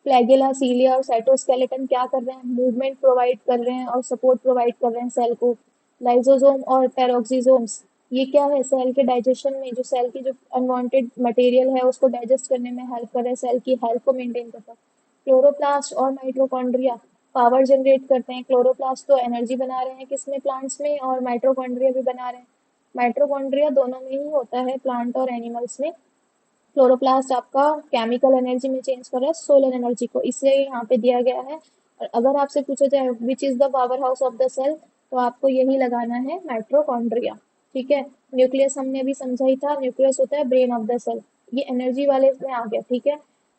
फ्लैगेला, सीलिया और साइटोस्केलेटन क्या कर रहे हैं, मूवमेंट प्रोवाइड कर रहे हैं और सपोर्ट प्रोवाइड कर रहे हैं सेल को। लाइजोसोम और पेरोक्सिसोम्स, ये क्या है, सेल के डाइजेशन में, जो सेल की जो अनवांटेड मटेरियल है उसको डाइजेस्ट करने में हेल्प कर रहे हैं, सेल की हेल्थ को मेंटेन करता है। क्लोरोप्लास्ट और माइटोकॉन्ड्रिया पावर जनरेट करते हैं। क्लोरोप्लास्ट तो एनर्जी बना रहे हैं किसमें, प्लांट्स में, और माइटोकॉन्ड्रिया भी बना रहे हैं। माइटोकॉन्ड्रिया दोनों में ही होता है, प्लांट और एनिमल्स में। क्लोरोप्लास्ट आपका केमिकल एनर्जी में चेंज कर रहा है सोलर एनर्जी को, इसलिए यहाँ पे दिया गया है। और अगर आपसे पूछा जाए which is the power house of the cell, तो आपको यही लगाना है, माइटोकॉन्ड्रिया, ठीक है। न्यूक्लियस हमने अभी समझा ही था, न्यूक्लियस होता है ब्रेन ऑफ द सेल। ये एनर्जी वाले इसमें आ गया, ठीक है।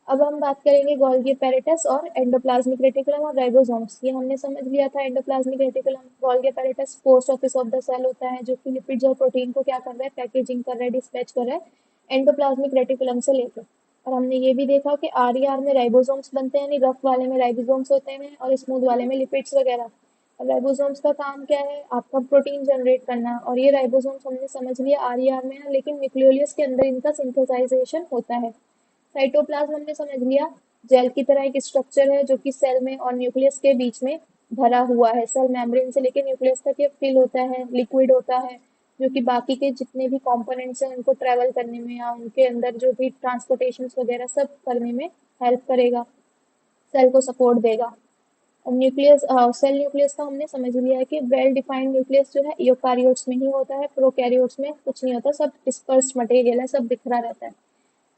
अब हम बात करेंगे गोल्गी एपेरेटस और एंडोप्लाज्मिक रेटिकुलम और राइबोसोम्स। ये हमने समझ लिया था, endoplasmic reticulum, Golgi apparatus post office of the cell होता है, जो कि लिपिड्स और प्रोटीन को क्या कर रहा है, पैकेजिंग कर रहा है, डिस्पैच कर रहा है एंडोप्लाज्मिक रेटिकुलम से लेकर। और हमने ये भी देखा कि आर में राइबोसोम्स बनते हैं, यानी रफ वाले में राइबोसोम्स होते हैं और स्मूथ वाले में लिपिड्स वगैरह। और राइबोसोम्स का काम क्या है, आपका प्रोटीन जनरेट करना। और ये राइबोसोम्स हमने समझ लिया आर में है, लेकिन न्यूक्लियोलस के अंदर इनका सिंथेसाइजेशन होता है। साइटोप्लाज्म हमने समझ लिया, जेल की तरह एक स्ट्रक्चर है जो कि सेल में और न्यूक्लियस के बीच में भरा हुआ है। सेल मेम्ब्रेन से लेकर न्यूक्लियस तक ये फिल होता है, लिक्विड होता है, जो कि बाकी के जितने भी कंपोनेंट्स हैं उनको ट्रेवल करने में या उनके अंदर जो भी ट्रांसपोर्टेशन वगैरह सब करने में हेल्प करेगा, सेल को सपोर्ट देगा। और न्यूक्लियस, सेल न्यूक्लियस का हमने समझ लिया है कि वेल डिफाइंड न्यूक्लियस जो है यूकारियोट्स में ही होता है, प्रोकैरियोट्स में कुछ नहीं होता, सब डिस्पर्स्ड मटेरियल है, सब बिखरा रहता है।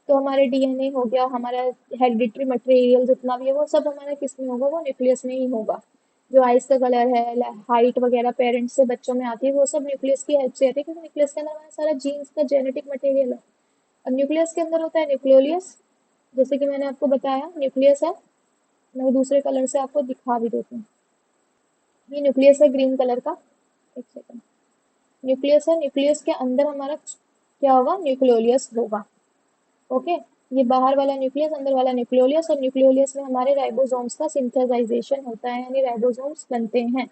तो हमारे डीएनए हो गया, हमारा हेरिडिटरी मटेरियल जितना भी है वो सब हमारा किस में होगा, वो न्यूक्लियस में ही होगा। जो आइस का कलर है, हाइट वगैरह पेरेंट्स से बच्चों में आती है, वो सब न्यूक्लियस की हेल्प से आती है, क्योंकि न्यूक्लियस के अंदर हमारा सारा जीन्स का जेनेटिक मटेरियल है। और न्यूक्लियस के अंदर होता है न्यूक्लियोलियस, जैसे कि मैंने आपको बताया न्यूक्लियस है। मैं दूसरे कलर से आपको दिखा भी देती हूँ। ये न्यूक्लियस है ग्रीन कलर का, एक सेकंड। न्यूक्लियस है, न्यूक्लियस के अंदर हमारा क्या होगा, न्यूक्लियोलियस होगा, ओके। ये बाहर वाला न्यूक्लियस, अंदर वाला न्यूक्लियोलियस। और न्यूक्लियोलियस में हमारे राइबोसोम्स का सिंथेसाइजेशन होता है, यानी राइबोसोम्स बनते हैं,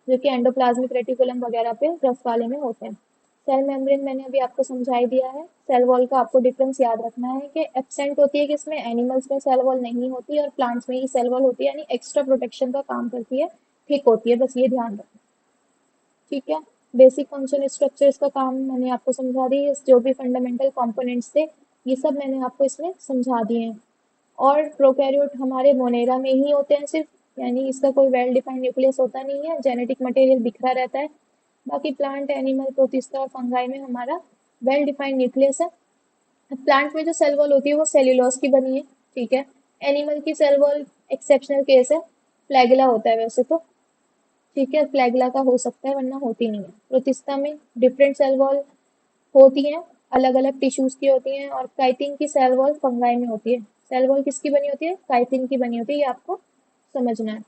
जो कि एंडोप्लाज्मिक रेटिकुलम वगैरह पे रफ वाले में होते हैं। सेल मेम्ब्रेन मैंने अभी आपको समझा ही दिया है। सेल वॉल का आपको डिफरेंस याद रखना है कि एब्सेंट होती है किसमें, एनिमल्स में सेल वॉल नहीं होती और प्लांट्स में ही सेल वॉल होती है, यानी एक्स्ट्रा प्रोटेक्शन का काम करती है, ठीक होती है, बस ये ध्यान रखना, ठीक है। बेसिक फंक्शन स्ट्रक्चर्स का काम मैंने आपको समझा दी, जो भी फंडामेंटल कंपोनेंट्स थे ये सब मैंने आपको इसमें समझा दिए हैं। और प्रोकैरियोट हमारे मोनेरा में ही होते हैं सिर्फ, यानी इसका कोई वेल डिफाइंड न्यूक्लियस होता नहीं है, जेनेटिक मटेरियल बिखरा रहता है। बाकी प्लांट, एनिमल, प्रोटिस्टा और फंगाई में हमारा वेल डिफाइंड न्यूक्लियस है। प्लांट में जो सेल वॉल होती है वो सेल्यूलोज की बनी है, ठीक है। एनिमल की सेल वॉल एक्सेप्शनल केस है, फ्लैगेला होता है वैसे तो, ठीक है, फ्लैगेला का हो सकता है वरना होती नहीं है। प्रोटिस्टा में डिफरेंट सेल वॉल होती हैं, अलग अलग टिश्यूज की होती हैं। और काइटिन की सेल वॉल फंगाई में होती है। सेल वॉल किसकी बनी होती है, काइटिन की बनी होती है, ये आपको समझना है।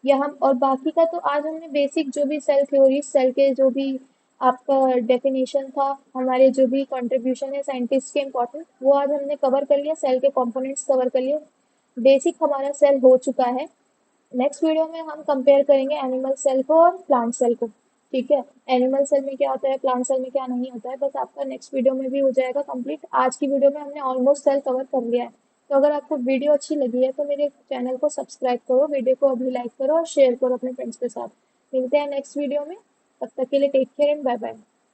यहाँ और बाकी का तो आज हमने बेसिक जो भी सेल थ्योरी, सेल के जो भी आपका डेफिनेशन था, हमारे जो भी कंट्रीब्यूशन है साइंटिस्ट के इम्पोर्टेंट, वो आज हमने कवर कर लिया, सेल के कंपोनेंट्स कवर कर लिए। बेसिक हमारा सेल हो चुका है। नेक्स्ट वीडियो में हम कंपेयर करेंगे एनिमल सेल को और प्लांट सेल को, ठीक है। एनिमल सेल में क्या होता है, प्लांट सेल में क्या नहीं होता है, बस आपका नेक्स्ट वीडियो में भी हो जाएगा कंप्लीट। आज की वीडियो में हमने ऑलमोस्ट सेल कवर कर लिया है। तो अगर आपको वीडियो अच्छी लगी है तो मेरे चैनल को सब्सक्राइब करो, वीडियो को अभी लाइक करो और शेयर करो अपने फ्रेंड्स के साथ। मिलते हैं नेक्स्ट वीडियो में, तब तक के लिए take care and bye bye.